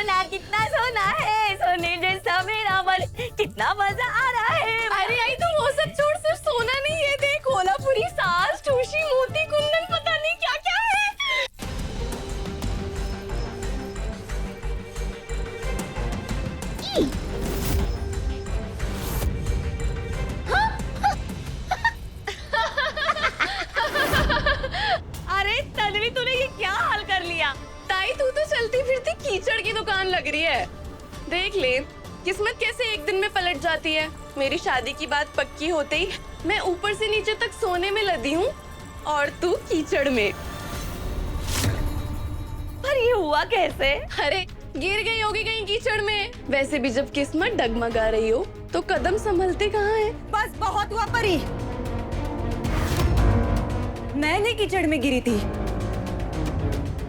सोना कितना सोना है, सोने जैसा मेरा मन, कितना मजा आ रहा है। अरे आई तू वो सब छोड़, सिर्फ सोना नहीं है, देख कोल्हापुरी सास, ठूसी, मोती, कुंदन, पता नहीं क्या क्या है। अरे तन्वी, तूने ये क्या हाल कर लिया? ताई तू तो चलती फिरती कीचड़ की दुकान लग रही है। देख ले किस्मत कैसे एक दिन में पलट जाती है। मेरी शादी की बात पक्की होते ही मैं ऊपर से नीचे तक सोने में लदी हूँ और तू कीचड़ में। पर ये हुआ कैसे? अरे गिर गई होगी कहीं कीचड़ में। वैसे भी जब किस्मत डगमगा रही हो तो कदम संभलते कहाँ हैं? बस बहुत हुआ परी, मैंने कीचड़ में गिरी थी।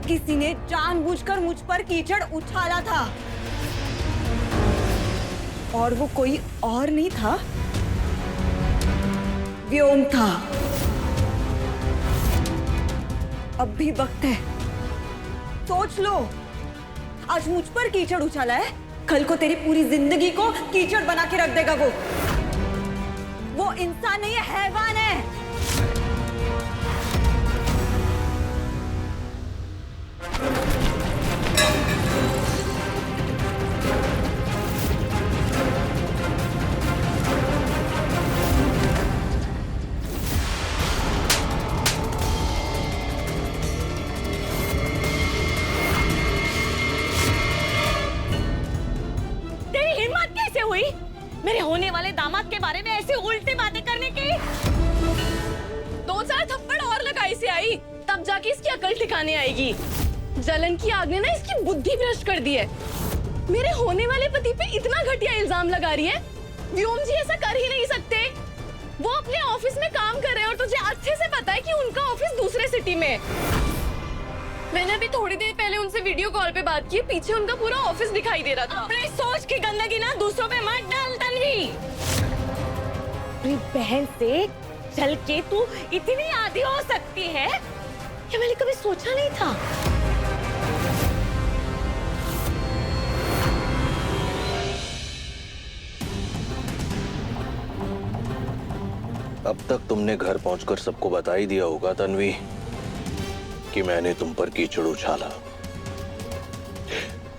किसी ने जानबूझकर मुझ पर कीचड़ उछाला था और वो कोई और नहीं था, व्योम था। अब भी वक्त है, सोच लो। आज मुझ पर कीचड़ उछाला है, कल को तेरी पूरी जिंदगी को कीचड़ बना के रख देगा। वो इंसान नहीं है, हैवान है। मेरे होने वाले दामाद के बारे में ऐसी उल्टी बातें करने की? 2-4 थप्पड़ और लगाई से आई, तब जाके इसकी अकल ठिकाने आएगी। जलन की आग ने ना इसकी बुद्धि भ्रष्ट कर दी है। मेरे होने वाले पति पे इतना घटिया इल्जाम लगा रही है। व्योम जी ऐसा कर ही नहीं सकते। वो अपने ऑफिस में काम कर रहे हैं और तुझे अच्छे से पता है कि उनका ऑफिस दूसरे सिटी में है। मैंने अभी थोड़ी देर पहले उनसे वीडियो कॉल पे बात की, पीछे उनका पूरा ऑफिस दिखाई दे रहा था। अपनी सोच की गंदगी ना दूसरों पे मत डाल तन्वी। अपनी बहन से चल के तू इतनी आदी हो सकती है, ये मैंने कभी सोचा नहीं था। अब तक तुमने घर पहुंचकर सबको बता ही दिया होगा तन्वी कि मैंने तुम पर कीचड़ उछाला।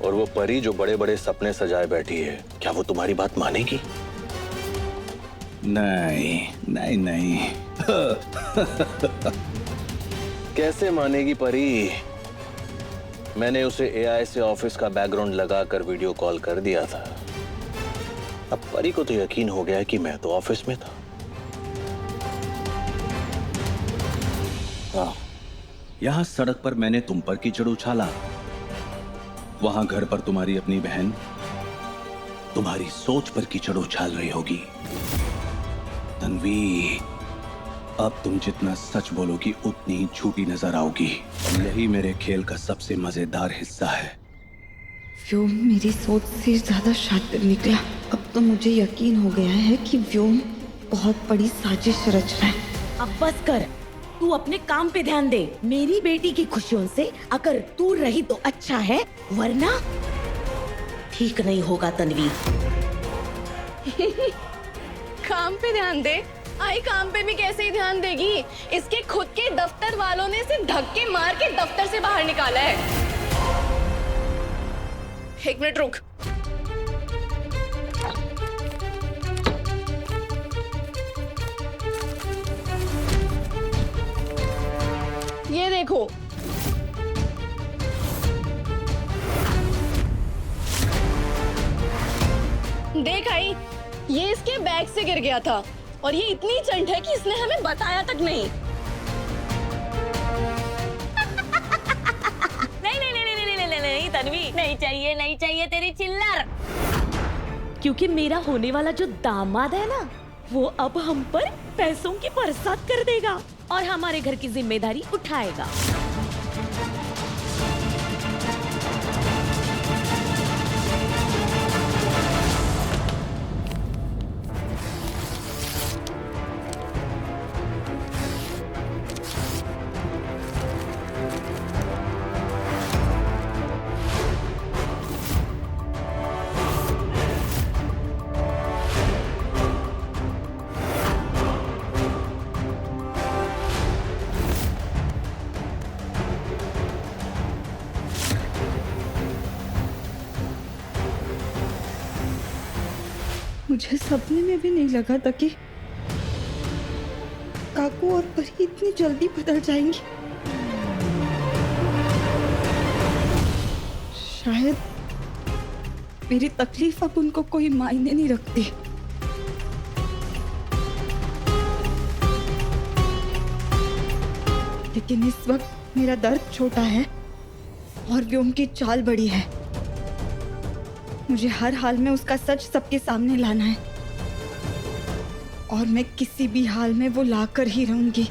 और वो परी जो बड़े बड़े सपने सजाए बैठी है, क्या वो तुम्हारी बात मानेगी? नहीं नहीं नहीं। कैसे मानेगी परी? मैंने उसे एआई से ऑफिस का बैकग्राउंड लगाकर वीडियो कॉल कर दिया था। अब परी को तो यकीन हो गया कि मैं तो ऑफिस में था। हाँ, यहाँ सड़क पर मैंने तुम पर कीचड़ उछाला, वहां घर पर तुम्हारी अपनी बहन तुम्हारी सोच पर कीचड़ उछाल रही होगी। तन्वी, अब तुम जितना सच बोलोगी उतनी ही झूठी नजर आओगी। यही मेरे खेल का सबसे मजेदार हिस्सा है। व्योम मेरी सोच से ज्यादा शातिर निकला। अब तो मुझे यकीन हो गया है कि व्योम बहुत बड़ी साजिश रच रहा है। अब बस कर, तू अपने काम पे ध्यान दे। मेरी बेटी की खुशियों से अगर तू रही तो अच्छा है, वरना ठीक नहीं होगा तन्वी। काम पे ध्यान दे? आई काम पे भी कैसे ही ध्यान देगी? इसके खुद के दफ्तर वालों ने इसे धक्के मार के दफ्तर से बाहर निकाला है। 1 मिनट रुक। ये देखो, देख आई, ये इसके बैग से गिर गया था और ये इतनी चंट है कि इसने हमें बताया तक नहीं। नहीं तन्वी, नहीं चाहिए, नहीं चाहिए तेरी चिल्लर। क्योंकि मेरा होने वाला जो दामाद है ना, वो अब हम पर पैसों की बरसात कर देगा और हमारे घर की जिम्मेदारी उठाएगा। मुझे सपने में भी नहीं लगा था कि काकू और परी इतनी जल्दी बदल जाएंगी। शायद मेरी तकलीफ अब उनको कोई मायने नहीं रखती। लेकिन इस वक्त मेरा दर्द छोटा है और व्योम की चाल बड़ी है। मुझे हर हाल में उसका सच सबके सामने लाना है और मैं किसी भी हाल में वो लाकर ही रहूंगी।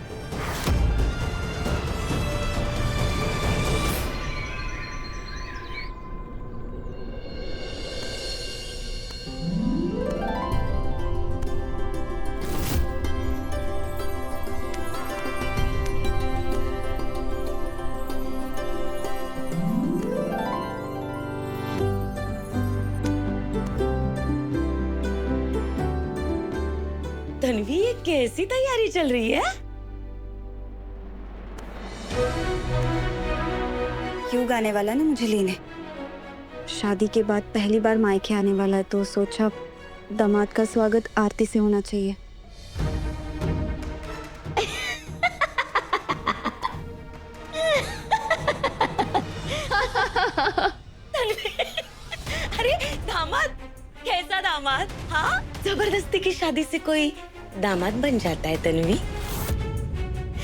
तन्वी, ये कैसी तैयारी चल रही है? युग आने वाला ना मुझे लेने। शादी के बाद पहली बार मायके आने वाला है, तो सोचा दामाद का स्वागत आरती से होना चाहिए। अरे दामाद, कैसा दामाद? हाँ, जबरदस्ती की शादी से कोई दामाद बन जाता है तन्वी?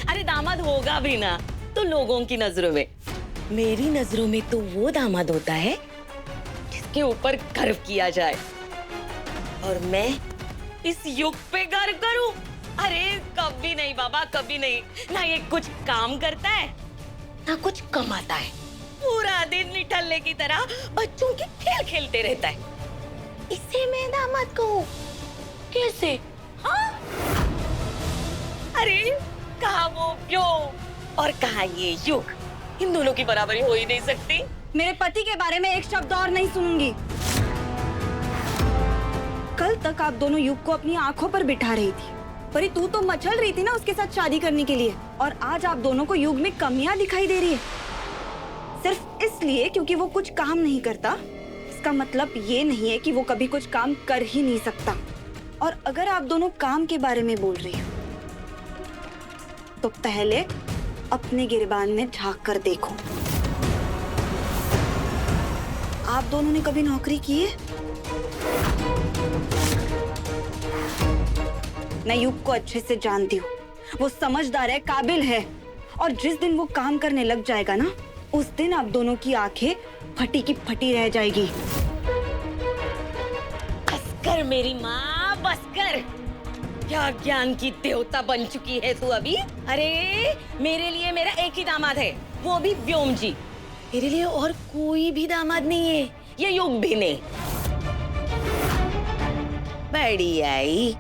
अरे दामाद होगा भी ना तो लोगों की नजरों में, मेरी नजरों में तो वो दामाद होता है जिसके ऊपर गर्व किया जाए। और मैं इस युग पे गर्व करूं? अरे कभी नहीं बाबा, कभी नहीं। ना ये कुछ काम करता है ना कुछ कमाता है, पूरा दिन निठल्ले की तरह बच्चों के खेल खेलते रहता है। इसे मैं दामाद कहूं? कैसे? हाँ? अरे कहा वो क्यों और कहा ये युग, इन दोनों की बराबरी हो ही नहीं सकती। मेरे पति के बारे में एक शब्द और नहीं सुनूंगी। कल तक आप दोनों युग को अपनी आंखों पर बिठा रही थी, परी तू तो मचल रही थी ना उसके साथ शादी करने के लिए, और आज आप दोनों को युग में कमियां दिखाई दे रही है सिर्फ इसलिए क्योंकि वो कुछ काम नहीं करता। इसका मतलब ये नहीं है कि वो कभी कुछ काम कर ही नहीं सकता। और अगर आप दोनों काम के बारे में बोल रही हो तो पहले अपने गिरबान में झांक कर देखो। आप दोनों ने कभी नौकरी की है? मैं युग को अच्छे से जानती हूँ, वो समझदार है, काबिल है, और जिस दिन वो काम करने लग जाएगा ना, उस दिन आप दोनों की आंखें फटी की फटी रह जाएगी। बस कर मेरी माँ, बस कर। क्या ज्ञान की देवता बन चुकी है तू अभी? अरे मेरे लिए मेरा एक ही दामाद है, वो भी व्योम जी। तेरे लिए और कोई भी दामाद नहीं है, ये युग भी नहीं। बड़ी आई।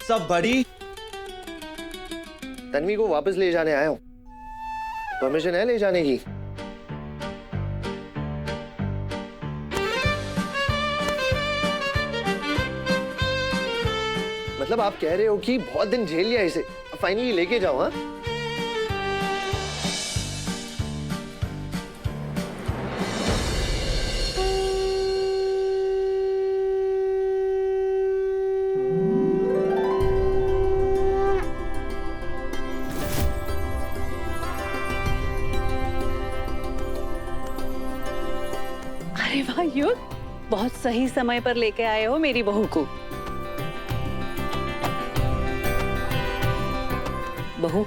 सब बड़ी तन्वी को वापस ले जाने आया हूं। परमिशन है ले जाने की? मतलब आप कह रहे हो कि बहुत दिन झेल लिया इसे, फाइनली लेके जाओ? हाँ, अरे वाह युग, बहुत सही समय पर लेके आए हो मेरी बहू को। बहू,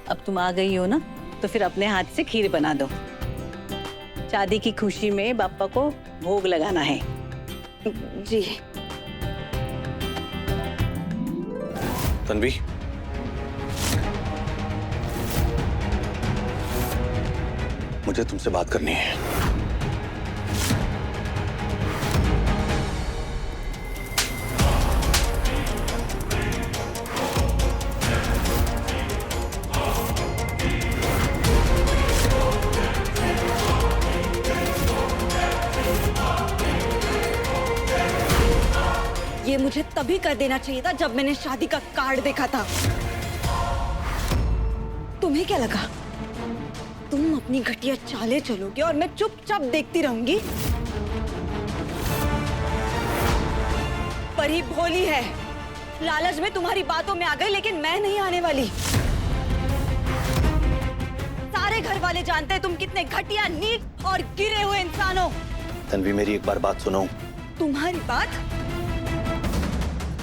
अब तुम आ गई हो ना, तो फिर अपने हाथ से खीर बना दो। शादी की खुशी में बापा को भोग लगाना है। जी। तन्वी, मुझे तुमसे बात करनी है। ये मुझे तभी कर देना चाहिए था जब मैंने शादी का कार्ड देखा था। तुम्हें क्या लगा तुम अपनी घटिया चालें चलोगे और मैं चुपचाप देखती रहूंगी? परी भोली है, लालच में तुम्हारी बातों में आ गई, लेकिन मैं नहीं आने वाली। सारे घर वाले जानते हैं तुम कितने घटिया, नीच और गिरे हुए इंसान हो। तन्वी, मेरी एक बार बात सुनो। तुम्हारी बात?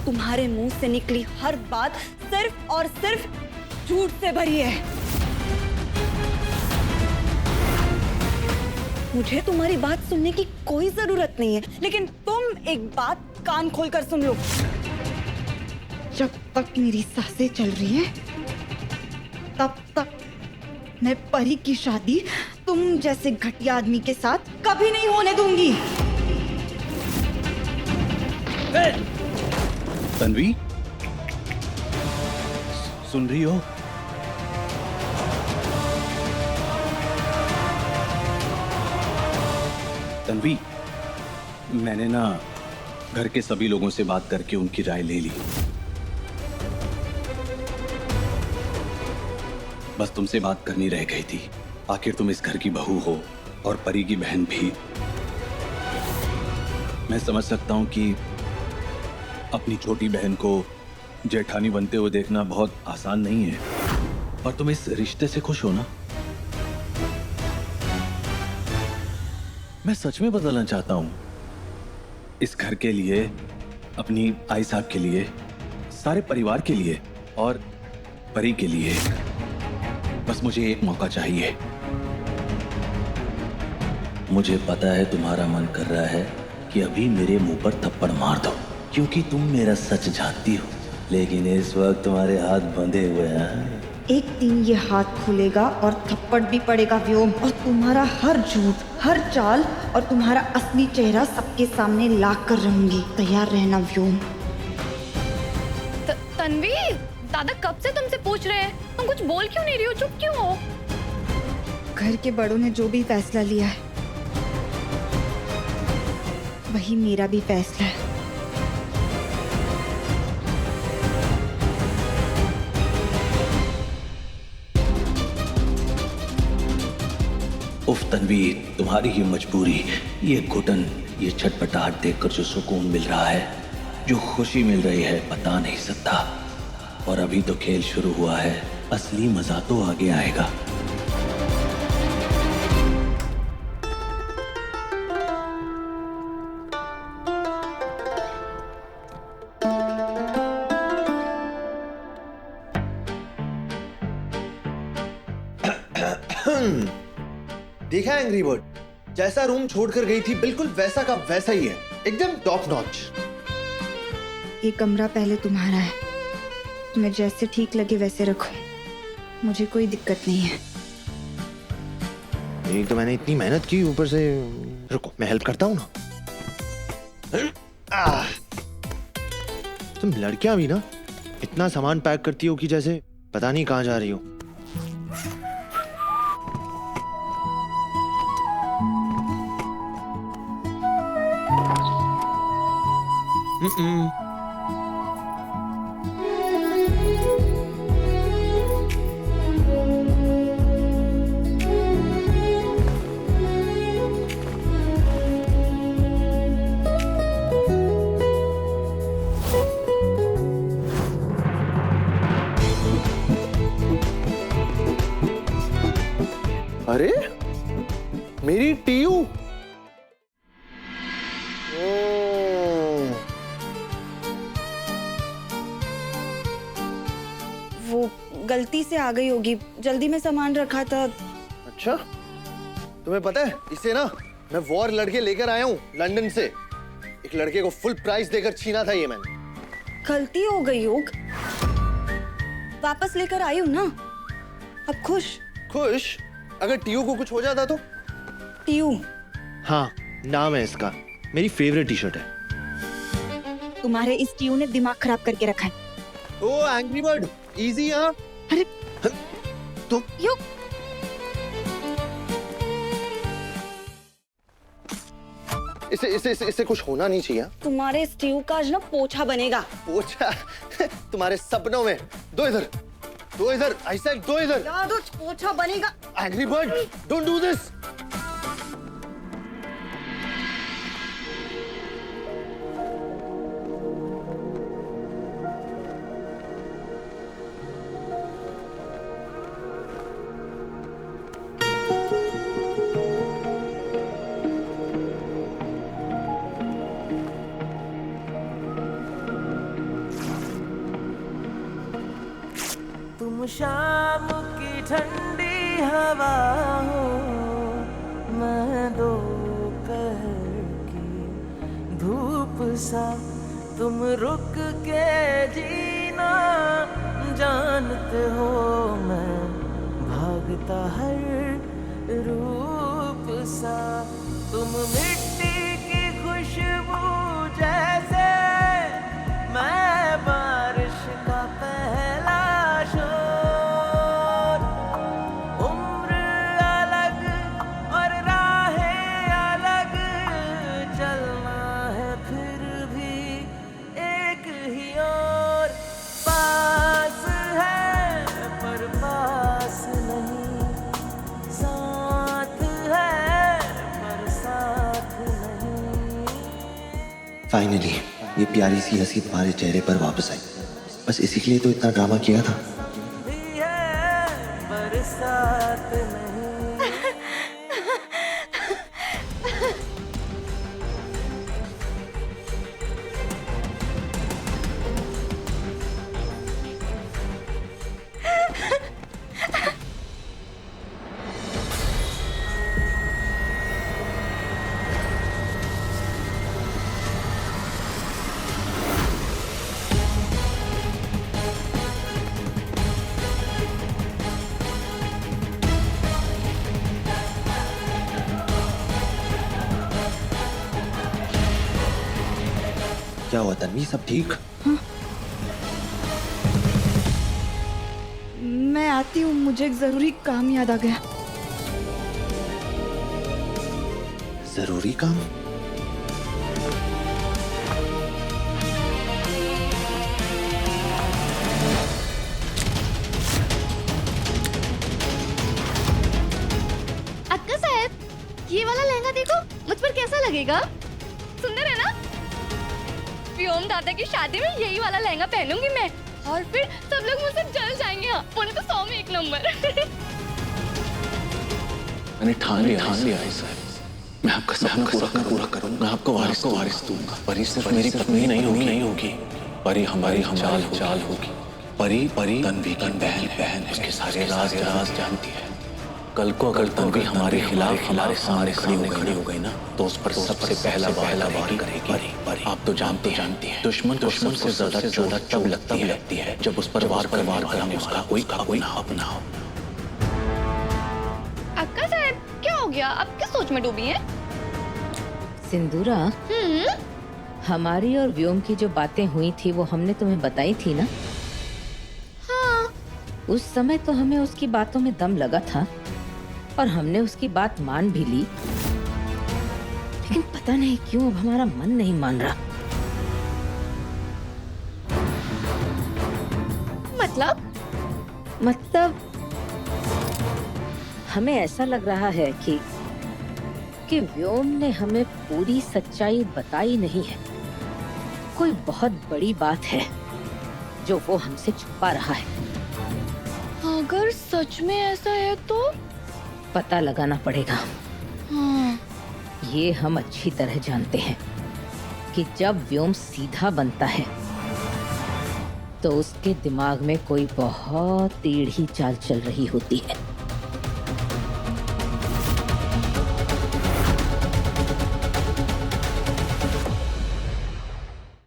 तुम्हारे मुंह से निकली हर बात सिर्फ और सिर्फ झूठ से भरी है। मुझे तुम्हारी बात सुनने की कोई जरूरत नहीं है, लेकिन तुम एक बात कान खोलकर सुन लो। जब तक मेरी सांसें चल रही हैं, तब तक मैं परी की शादी तुम जैसे घटिया आदमी के साथ कभी नहीं होने दूंगी। तन्वी, सुन रही हो? तन्वी, मैंने ना घर के सभी लोगों से बात करके उनकी राय ले ली। बस तुमसे बात करनी रह गई थी। आखिर तुम इस घर की बहू हो और परी की बहन भी। मैं समझ सकता हूं कि अपनी छोटी बहन को जेठानी बनते हुए देखना बहुत आसान नहीं है, और तुम इस रिश्ते से खुश हो ना? मैं सच में बदलना चाहता हूं, इस घर के लिए, अपनी आई साहब के लिए, सारे परिवार के लिए और परी के लिए। बस मुझे एक मौका चाहिए। मुझे पता है तुम्हारा मन कर रहा है कि अभी मेरे मुंह पर थप्पड़ मार दो, क्योंकि तुम मेरा सच जानती हो, लेकिन इस वक्त तुम्हारे हाथ बंधे हुए हैं। एक दिन ये हाथ खुलेगा और थप्पड़ भी पड़ेगा व्योम, और तुम्हारा हर झूठ, हर चाल और तुम्हारा असली चेहरा सबके सामने लाकर कर रहूंगी। तैयार रहना व्योम। तन्वी, दादा कब से तुमसे पूछ रहे हैं, तुम कुछ बोल क्यों नहीं रही हो? चुप क्यों हो? घर के बड़ों ने जो भी फैसला लिया है, वही मेरा भी फैसला है। उफ तन्वी, तुम्हारी ही मजबूरी, ये घुटन, ये छटपटाहट देखकर जो सुकून मिल रहा है, जो खुशी मिल रही है, बता नहीं सकता। और अभी तो खेल शुरू हुआ है, असली मजा तो आगे आएगा। देखा एंग्री बर्ड, जैसा रूम छोड़कर गई थी बिल्कुल वैसा का वैसा ही है, एकदम टॉप नॉच। ये कमरा पहले तुम्हारा है, तुम्हें जैसे ठीक लगे वैसे रखो। मुझे कोई दिक्कत नहीं है। एक तो मैंने इतनी मेहनत की, ऊपर से रुको मैं हेल्प करता हूँ ना। तुम लड़कियां भी ना इतना सामान पैक करती हो कि जैसे पता नहीं कहाँ जा रही हो। अरे मेरी टीयू। वो गलती से आ गई होगी, जल्दी में सामान रखा था। अच्छा, तुम्हें पता है इसे ना मैं वॉर लड़के लेकर आया हूँ लंदन से। एक लड़के को फुल प्राइस देकर छीना था ये मैंने। गलती हो गई योग, वापस लेकर आई हूँ ना, अब खुश। खुश? अगर टीयू को कुछ हो जाता तो? टीयू? हाँ, नाम है इसका, मेरी फेवरेट टी शर्ट है। तुम्हारे इस टीयू ने दिमाग खराब करके रखा है। ओ एंग्री बर्ड, इजी। हाँ अरे तुम योग, इसे कुछ होना नहीं चाहिए। तुम्हारे इस टीयू का आज ना पोछा बनेगा। पोछा? तुम्हारे सपनों में। दो इधर, दो इधर, आई सेड दो इधर। याद हो, पोछा बनेगा। Angry bird, don't do this. तुम शाम की ठंडी हवा हो, मैं दोपहर की धूप सा। तुम रुक के जीना जानते हो, मैं भागता हर रूप सा। तुम मिट्टी की खुशबू जैसे, मैं बारिश का पहला शोर। उम्र अलग और राहें अलग, चलना है फिर भी एक ही ओर। पास है पर पास नहीं, साथ है पर साथ नहीं। फाइनली ये प्यारी सी हंसी तुम्हारे चेहरे पर वापस आई। बस इसी के लिए तो इतना ड्रामा किया था। बरसात नहीं। क्या हुआ तन्वी, सब ठीक? मैं आती हूँ, मुझे एक जरूरी काम याद आ गया। जरूरी काम? अक्का साहब, ये वाला लहंगा देखो, मुझ पर कैसा लगेगा? सुंदर है ना? व्योम दादा की शादी में यही वाला लहंगा पहनूंगी मैं, और फिर सब लोग मुझसे जल जाएंगे। बोले तो 100 में 1 नंबर। मैंने ठान लिया है सर। मैं आपका सपना पूरा करूंगा। मैं आपको वारिस दूंगा। परी सिर्फ मेरी पत्नी नहीं होगी। परी हमारी चाल होगी। परी तन्वी की बहन है। उसके सारे राज जानती है। कल को अगर तन्वी हमारे खिलाफ हमारे सामने खड़ी हो गई ना, तो उस पर सबसे पहला वार करेगी। आप तो जानते हैं दुश्मन से ज्यादा तब लगती है जब उस पर वार करने उसका कोई अपना हो। अक्का साहब क्या हो गया? आप किस सोच में डूबी हैं? सिंदूरा, हमारी और व्योम की जो बातें हुई थी वो हमने तुम्हें बताई थी ना? हाँ। उस समय तो हमें उसकी बातों में दम लगा था और हमने उसकी बात मान भी ली, लेकिन पता नहीं क्यों अब हमारा मन नहीं मान रहा। मतलब हमें ऐसा लग रहा है कि व्योम ने हमें पूरी सच्चाई बताई नहीं है। कोई बहुत बड़ी बात है जो वो हमसे छुपा रहा है। अगर सच में ऐसा है तो पता लगाना पड़ेगा। हाँ। ये हम अच्छी तरह जानते हैं कि जब व्योम सीधा बनता है तो उसके दिमाग में कोई बहुत टेढ़ी चाल चल रही होती है।